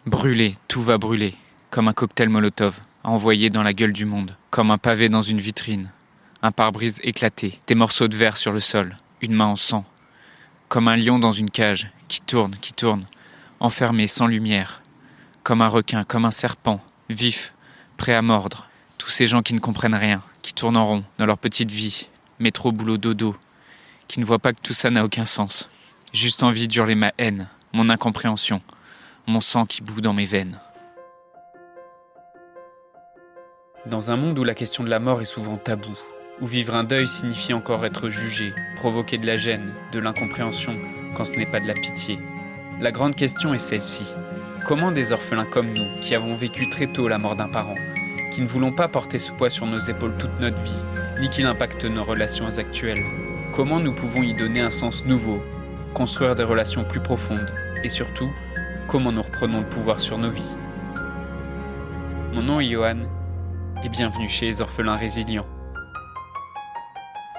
Brûler, tout va brûler, comme un cocktail Molotov, envoyé dans la gueule du monde, comme un pavé dans une vitrine, un pare-brise éclaté, des morceaux de verre sur le sol, une main en sang, comme un lion dans une cage, qui tourne, enfermé sans lumière, comme un requin, comme un serpent, vif, prêt à mordre, tous ces gens qui ne comprennent rien, qui tournent en rond dans leur petite vie, métro, boulot, dodo, qui ne voient pas que tout ça n'a aucun sens, juste envie d'hurler ma haine, mon incompréhension, mon sang qui bout dans mes veines. Dans un monde où la question de la mort est souvent taboue, où vivre un deuil signifie encore être jugé, provoquer de la gêne, de l'incompréhension, quand ce n'est pas de la pitié, la grande question est celle-ci. Comment des orphelins comme nous, qui avons vécu très tôt la mort d'un parent, qui ne voulons pas porter ce poids sur nos épaules toute notre vie, ni qu'il impacte nos relations actuelles, comment nous pouvons y donner un sens nouveau, construire des relations plus profondes, et surtout, comment nous reprenons le pouvoir sur nos vies. Mon nom est Johan, et bienvenue chez les orphelins résilients.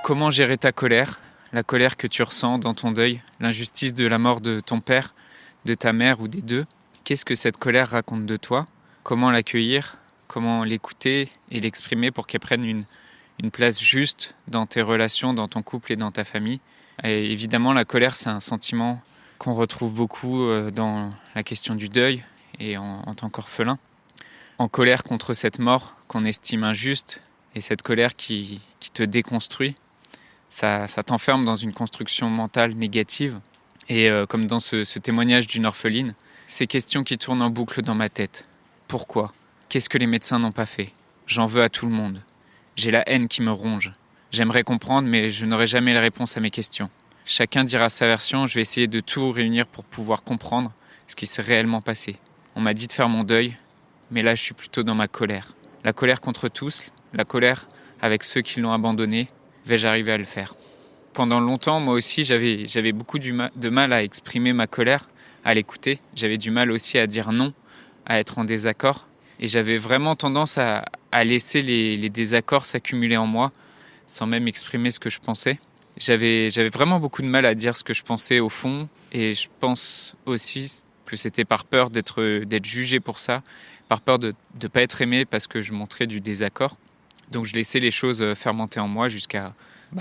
Comment gérer ta colère, la colère que tu ressens dans ton deuil, l'injustice de la mort de ton père, de ta mère ou des deux? Qu'est-ce que cette colère raconte de toi? Comment l'accueillir? Comment l'écouter et l'exprimer pour qu'elle prenne une place juste dans tes relations, dans ton couple et dans ta famille? Et évidemment, la colère, c'est un sentiment qu'on retrouve beaucoup dans la question du deuil et en tant qu'orphelin. En colère contre cette mort qu'on estime injuste et cette colère qui te déconstruit, ça t'enferme dans une construction mentale négative. Et comme dans ce témoignage d'une orpheline, ces questions qui tournent en boucle dans ma tête. Pourquoi? Qu'est-ce que les médecins n'ont pas fait? J'en veux à tout le monde. J'ai la haine qui me ronge. J'aimerais comprendre, mais je n'aurai jamais la réponse à mes questions. Chacun dira sa version, je vais essayer de tout réunir pour pouvoir comprendre ce qui s'est réellement passé. On m'a dit de faire mon deuil, mais là je suis plutôt dans ma colère. La colère contre tous, la colère avec ceux qui l'ont abandonné, vais-je arriver à le faire? Pendant longtemps, moi aussi, j'avais beaucoup de mal à exprimer ma colère, à l'écouter. J'avais du mal aussi à dire non, à être en désaccord. Et j'avais vraiment tendance à laisser les désaccords s'accumuler en moi, sans même exprimer ce que je pensais. J'avais vraiment beaucoup de mal à dire ce que je pensais au fond. Et je pense aussi que c'était par peur d'être jugé pour ça, par peur de ne pas être aimé parce que je montrais du désaccord. Donc je laissais les choses fermenter en moi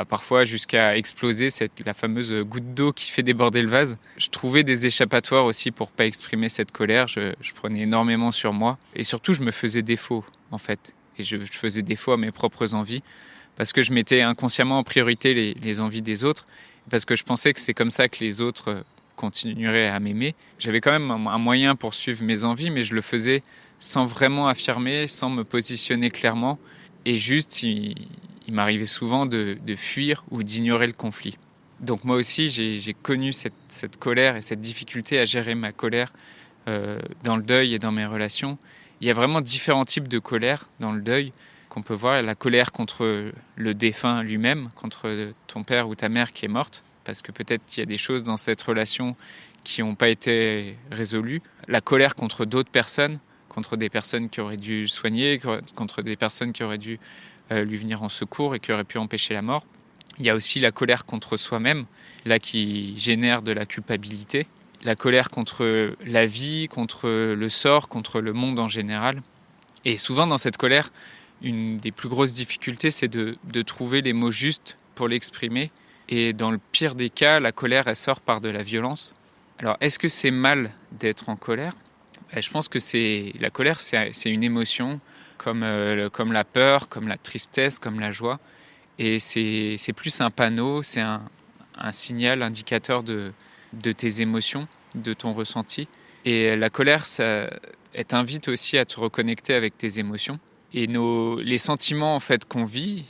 parfois jusqu'à exploser, la fameuse goutte d'eau qui fait déborder le vase. Je trouvais des échappatoires aussi pour pas exprimer cette colère. Je prenais énormément sur moi et surtout je me faisais défaut en fait. Et je faisais défaut à mes propres envies parce que je mettais inconsciemment en priorité les envies des autres, parce que je pensais que c'est comme ça que les autres continueraient à m'aimer. J'avais quand même un moyen pour suivre mes envies, mais je le faisais sans vraiment affirmer, sans me positionner clairement. Et juste, il m'arrivait souvent de fuir ou d'ignorer le conflit. Donc moi aussi, j'ai connu cette colère et cette difficulté à gérer ma colère dans le deuil et dans mes relations. Il y a vraiment différents types de colère dans le deuil qu'on peut voir. La colère contre le défunt lui-même, contre ton père ou ta mère qui est morte, parce que peut-être qu'il y a des choses dans cette relation qui n'ont pas été résolues. La colère contre d'autres personnes, contre des personnes qui auraient dû le soigner, contre des personnes qui auraient dû lui venir en secours et qui auraient pu empêcher la mort. Il y a aussi la colère contre soi-même, là qui génère de la culpabilité. La colère contre la vie, contre le sort, contre le monde en général. Et souvent dans cette colère, une des plus grosses difficultés, c'est de trouver les mots justes pour l'exprimer. Et dans le pire des cas, la colère, elle sort par de la violence. Alors, est-ce que c'est mal d'être en colère ? Je pense que la colère, c'est une émotion comme la peur, comme la tristesse, comme la joie. Et c'est plus un panneau, c'est un signal indicateur de tes émotions, de ton ressenti. Et la colère, elle t'invite aussi à te reconnecter avec tes émotions. Et les sentiments en fait qu'on vit,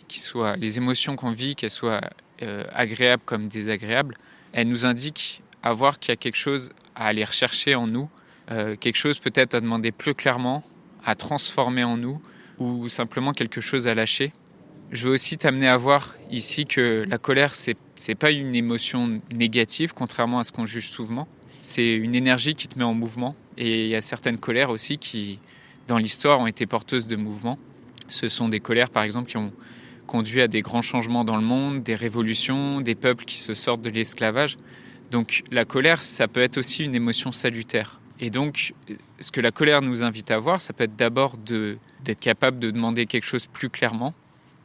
les émotions qu'on vit, qu'elles soient agréables comme désagréables, elles nous indiquent à voir qu'il y a quelque chose à aller rechercher en nous, quelque chose peut-être à demander plus clairement, à transformer en nous, ou simplement quelque chose à lâcher. Je veux aussi t'amener à voir ici que la colère, c'est pas une émotion négative, contrairement à ce qu'on juge souvent. C'est une énergie qui te met en mouvement. Et il y a certaines colères aussi qui, dans l'histoire, ont été porteuses de mouvements. Ce sont des colères, par exemple, qui ont conduit à des grands changements dans le monde, des révolutions, des peuples qui se sortent de l'esclavage. Donc la colère, ça peut être aussi une émotion salutaire. Et donc, ce que la colère nous invite à voir, ça peut être d'abord d'être capable de demander quelque chose plus clairement.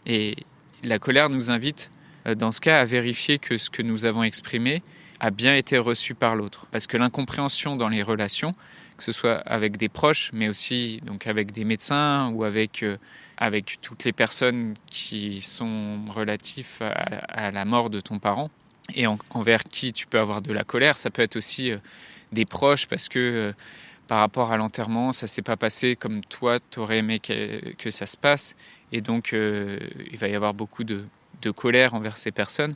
Et la colère nous invite, dans ce cas, à vérifier que ce que nous avons exprimé a bien été reçu par l'autre. Parce que l'incompréhension dans les relations, que ce soit avec des proches, mais aussi donc avec des médecins ou avec toutes les personnes qui sont relatives à la mort de ton parent et envers qui tu peux avoir de la colère. Ça peut être aussi des proches parce que par rapport à l'enterrement, ça ne s'est pas passé comme toi, tu aurais aimé que ça se passe. Et donc, il va y avoir beaucoup de colère envers ces personnes.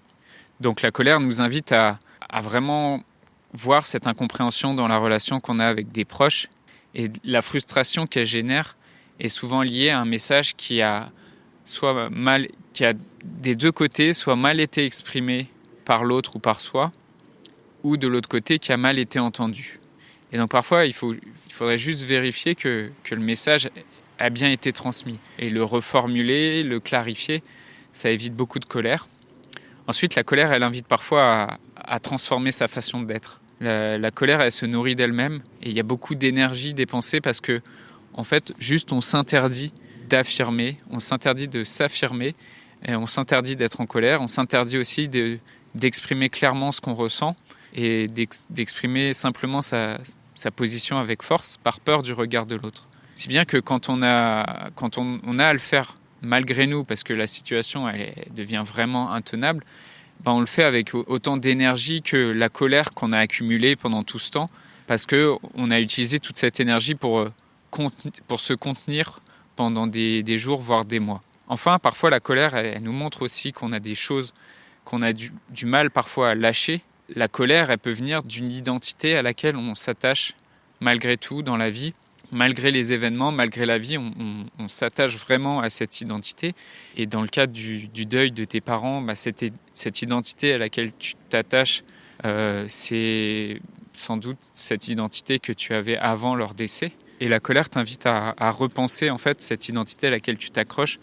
Donc la colère nous invite à vraiment voir cette incompréhension dans la relation qu'on a avec des proches. Et la frustration qu'elle génère est souvent liée à un message qui a des deux côtés, soit mal été exprimé par l'autre ou par soi, ou de l'autre côté qui a mal été entendu. Et donc parfois, il faudrait juste vérifier que le message a bien été transmis. Et le reformuler, le clarifier, ça évite beaucoup de colère. Ensuite, la colère, elle invite parfois à transformer sa façon d'être. La colère, elle se nourrit d'elle-même et il y a beaucoup d'énergie dépensée parce que, en fait, juste on s'interdit d'affirmer, on s'interdit de s'affirmer, et on s'interdit d'être en colère, on s'interdit aussi d'exprimer clairement ce qu'on ressent et d'exprimer simplement sa position avec force par peur du regard de l'autre. Si bien que quand on a à le faire malgré nous, parce que la situation elle devient vraiment intenable, on le fait avec autant d'énergie que la colère qu'on a accumulée pendant tout ce temps, parce qu'on a utilisé toute cette énergie pour se contenir pendant des jours, voire des mois. Enfin, parfois la colère, elle nous montre aussi qu'on a des choses qu'on a du mal parfois à lâcher. La colère, elle peut venir d'une identité à laquelle on s'attache malgré tout dans la vie. Malgré les événements, malgré la vie, on s'attache vraiment à cette identité. Et dans le cadre du deuil de tes parents, cette identité à laquelle tu t'attaches, c'est sans doute cette identité que tu avais avant leur décès. Et la colère t'invite à repenser en fait cette identité à laquelle tu t'accroches.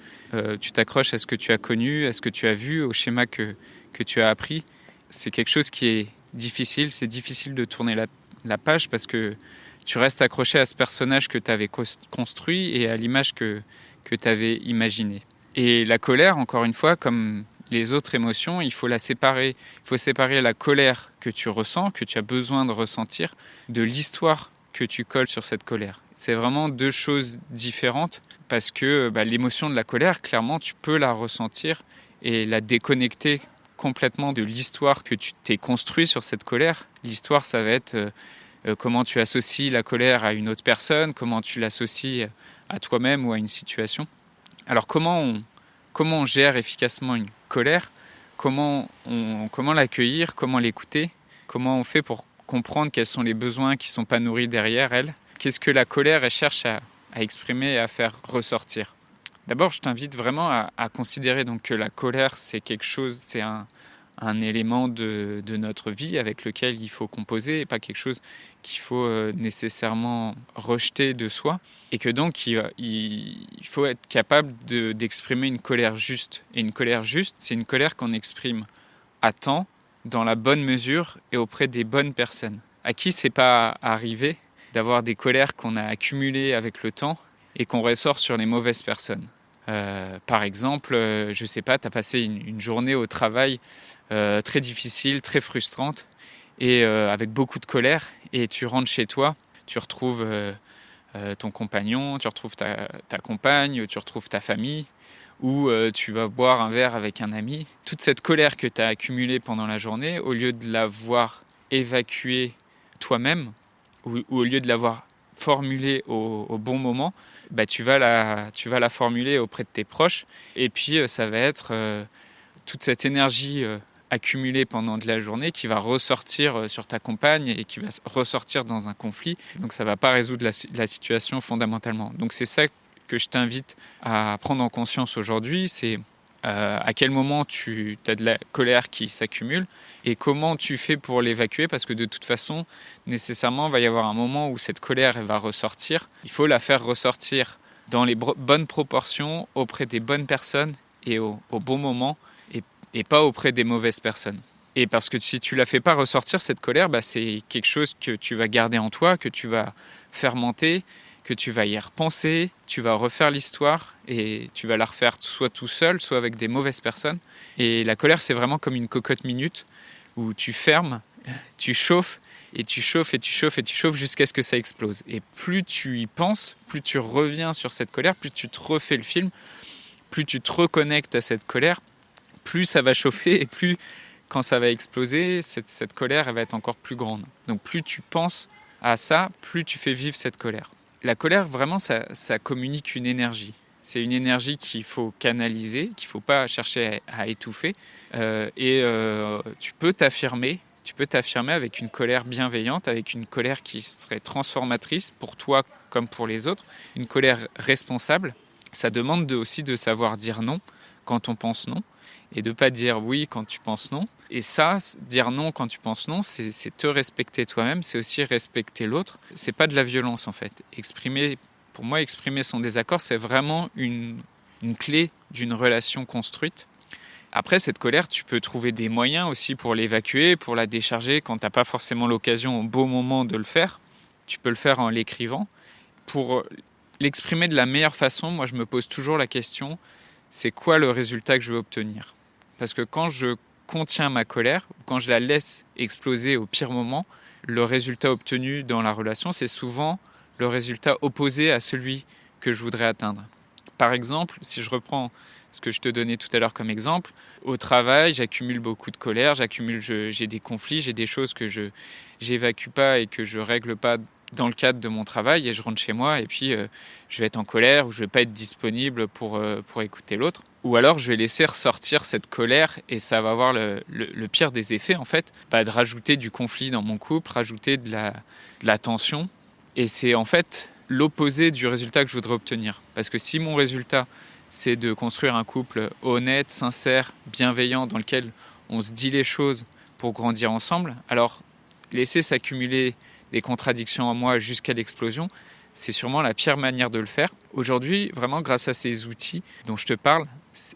Tu t'accroches à ce que tu as connu, à ce que tu as vu, au schéma que tu as appris. C'est quelque chose qui est difficile. C'est difficile de tourner la page parce que tu restes accroché à ce personnage que tu avais construit et à l'image que tu avais imaginée. Et la colère, encore une fois, comme les autres émotions, il faut la séparer. Il faut séparer la colère que tu ressens, que tu as besoin de ressentir, de l'histoire que tu colles sur cette colère. C'est vraiment deux choses différentes parce que l'émotion de la colère, clairement, tu peux la ressentir et la déconnecter complètement de l'histoire que tu t'es construit sur cette colère. L'histoire, ça va être comment tu associes la colère à une autre personne, comment tu l'associes à toi-même ou à une situation. Alors comment on gère efficacement une colère, comment l'accueillir, comment l'écouter, comment on fait pour comprendre quels sont les besoins qui ne sont pas nourris derrière elle, qu'est-ce que la colère elle cherche à exprimer et à faire ressortir. D'abord, je t'invite vraiment à considérer donc que la colère, c'est quelque chose, c'est un élément de notre vie avec lequel il faut composer et pas quelque chose qu'il faut nécessairement rejeter de soi. Et que donc, il faut être capable d'exprimer une colère juste. Et une colère juste, c'est une colère qu'on exprime à temps, dans la bonne mesure et auprès des bonnes personnes. À qui c'est pas arrivé d'avoir des colères qu'on a accumulées avec le temps et qu'on ressort sur les mauvaises personnes. Par exemple, je sais pas, tu as passé une journée au travail très difficile, très frustrante et avec beaucoup de colère et tu rentres chez toi, tu retrouves ton compagnon, tu retrouves ta compagne, tu retrouves ta famille ou tu vas boire un verre avec un ami. Toute cette colère que tu as accumulée pendant la journée, au lieu de l'avoir évacuée toi-même ou au lieu de l'avoir formulée au bon moment, tu vas la formuler auprès de tes proches et puis ça va être toute cette énergie accumulée pendant de la journée qui va ressortir sur ta compagne et qui va ressortir dans un conflit. Donc ça ne va pas résoudre la situation fondamentalement. Donc c'est ça que je t'invite à prendre en conscience aujourd'hui, c'est à quel moment tu as de la colère qui s'accumule et comment tu fais pour l'évacuer parce que de toute façon, nécessairement, il va y avoir un moment où cette colère elle va ressortir. Il faut la faire ressortir dans les bonnes proportions, auprès des bonnes personnes et au bon moment et pas auprès des mauvaises personnes. Et parce que si tu la fais pas ressortir, cette colère, c'est quelque chose que tu vas garder en toi, que tu vas fermenter, que tu vas y repenser, tu vas refaire l'histoire et tu vas la refaire soit tout seul, soit avec des mauvaises personnes. Et la colère, c'est vraiment comme une cocotte minute où tu fermes, tu chauffes, et tu chauffes, et tu chauffes, et tu chauffes jusqu'à ce que ça explose. Et plus tu y penses, plus tu reviens sur cette colère, plus tu te refais le film, plus tu te reconnectes à cette colère, plus ça va chauffer, et plus, quand ça va exploser, cette colère, elle va être encore plus grande. Donc plus tu penses à ça, plus tu fais vivre cette colère. La colère, vraiment, ça communique une énergie. C'est une énergie qu'il faut canaliser, qu'il ne faut pas chercher à étouffer. Tu peux t'affirmer. Tu peux t'affirmer avec une colère bienveillante, avec une colère qui serait transformatrice pour toi comme pour les autres, une colère responsable. Ça demande aussi de savoir dire non quand on pense non et de ne pas dire oui quand tu penses non. Et ça, dire non quand tu penses non, c'est te respecter toi-même, c'est aussi respecter l'autre. C'est pas de la violence en fait. Pour moi, exprimer son désaccord, c'est vraiment une clé d'une relation construite. Après, cette colère, tu peux trouver des moyens aussi pour l'évacuer, pour la décharger quand tu n'as pas forcément l'occasion au beau moment de le faire. Tu peux le faire en l'écrivant. Pour l'exprimer de la meilleure façon, moi, je me pose toujours la question, c'est quoi le résultat que je veux obtenir ? Parce que quand je contiens ma colère, quand je la laisse exploser au pire moment, le résultat obtenu dans la relation, c'est souvent le résultat opposé à celui que je voudrais atteindre. Par exemple, si je reprends ce que je te donnais tout à l'heure comme exemple, au travail, j'accumule beaucoup de colère, j'ai des conflits, j'ai des choses que je n'évacue pas et que je ne règle pas dans le cadre de mon travail, et je rentre chez moi et puis je vais être en colère ou je ne vais pas être disponible pour écouter l'autre. Ou alors je vais laisser ressortir cette colère et ça va avoir le pire des effets en fait, de rajouter du conflit dans mon couple, rajouter de la tension. Et c'est en fait l'opposé du résultat que je voudrais obtenir. Parce que si mon résultat, c'est de construire un couple honnête, sincère, bienveillant, dans lequel on se dit les choses pour grandir ensemble, alors laisser s'accumuler des contradictions en moi jusqu'à l'explosion, c'est sûrement la pire manière de le faire. Aujourd'hui, vraiment grâce à ces outils dont je te parle,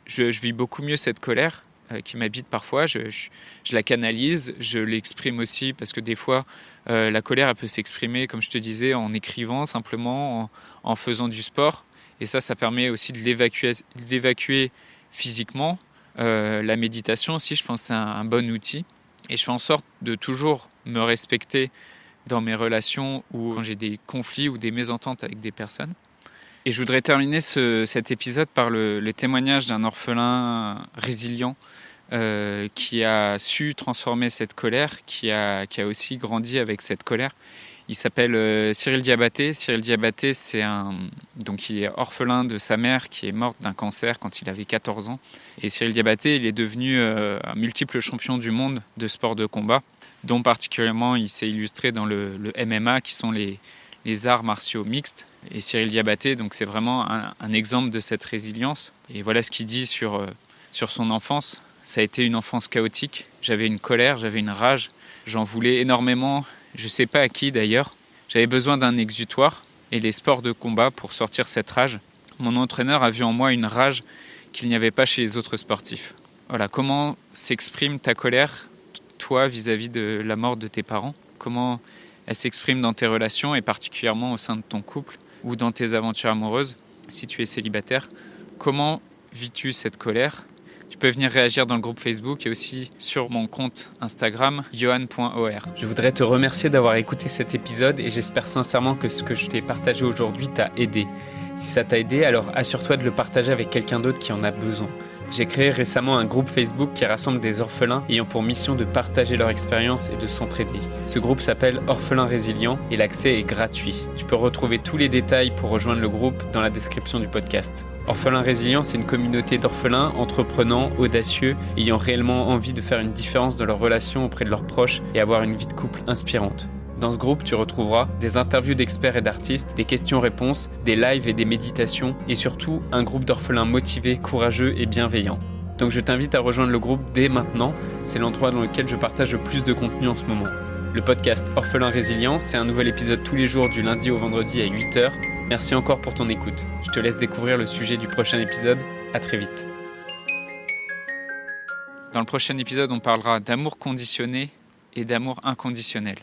je vis beaucoup mieux cette colère qui m'habite parfois. Je la canalise, je l'exprime aussi parce que des fois, la colère elle peut s'exprimer, comme je te disais, en écrivant simplement, en faisant du sport. Et ça permet aussi de l'évacuer physiquement. La méditation aussi, je pense que c'est un bon outil. Et je fais en sorte de toujours me respecter dans mes relations ou quand j'ai des conflits ou des mésententes avec des personnes. Et je voudrais terminer cet épisode par le témoignage d'un orphelin résilient qui a su transformer cette colère, qui a aussi grandi avec cette colère. Il s'appelle Cyril Diabaté. Cyril Diabaté, donc il est orphelin de sa mère qui est morte d'un cancer quand il avait 14 ans. Et Cyril Diabaté, il est devenu un multiple champion du monde de sport de combat, dont particulièrement il s'est illustré dans le MMA, qui sont les arts martiaux mixtes. Et Cyril Diabaté, donc c'est vraiment un exemple de cette résilience. Et voilà ce qu'il dit sur son enfance. Ça a été une enfance chaotique. J'avais une colère, j'avais une rage. J'en voulais énormément. Je ne sais pas à qui d'ailleurs. J'avais besoin d'un exutoire et les sports de combat pour sortir cette rage. Mon entraîneur a vu en moi une rage qu'il n'y avait pas chez les autres sportifs. Voilà, comment s'exprime ta colère, toi, vis-à-vis de la mort de tes parents ? Comment elle s'exprime dans tes relations et particulièrement au sein de ton couple ou dans tes aventures amoureuses, si tu es célibataire ? Comment vis-tu cette colère ? Tu peux venir réagir dans le groupe Facebook et aussi sur mon compte Instagram, yohan.or. Je voudrais te remercier d'avoir écouté cet épisode et j'espère sincèrement que ce que je t'ai partagé aujourd'hui t'a aidé. Si ça t'a aidé, alors assure-toi de le partager avec quelqu'un d'autre qui en a besoin. J'ai créé récemment un groupe Facebook qui rassemble des orphelins ayant pour mission de partager leur expérience et de s'entraider. Ce groupe s'appelle Orphelins Résilients et l'accès est gratuit. Tu peux retrouver tous les détails pour rejoindre le groupe dans la description du podcast. Orphelins Résilients, c'est une communauté d'orphelins entreprenants, audacieux, ayant réellement envie de faire une différence dans leurs relations auprès de leurs proches et avoir une vie de couple inspirante. Dans ce groupe, tu retrouveras des interviews d'experts et d'artistes, des questions-réponses, des lives et des méditations, et surtout un groupe d'orphelins motivés, courageux et bienveillants. Donc je t'invite à rejoindre le groupe dès maintenant, c'est l'endroit dans lequel je partage le plus de contenu en ce moment. Le podcast Orphelins Résilients, c'est un nouvel épisode tous les jours du lundi au vendredi à 8h. Merci encore pour ton écoute. Je te laisse découvrir le sujet du prochain épisode. À très vite. Dans le prochain épisode, on parlera d'amour conditionné et d'amour inconditionnel.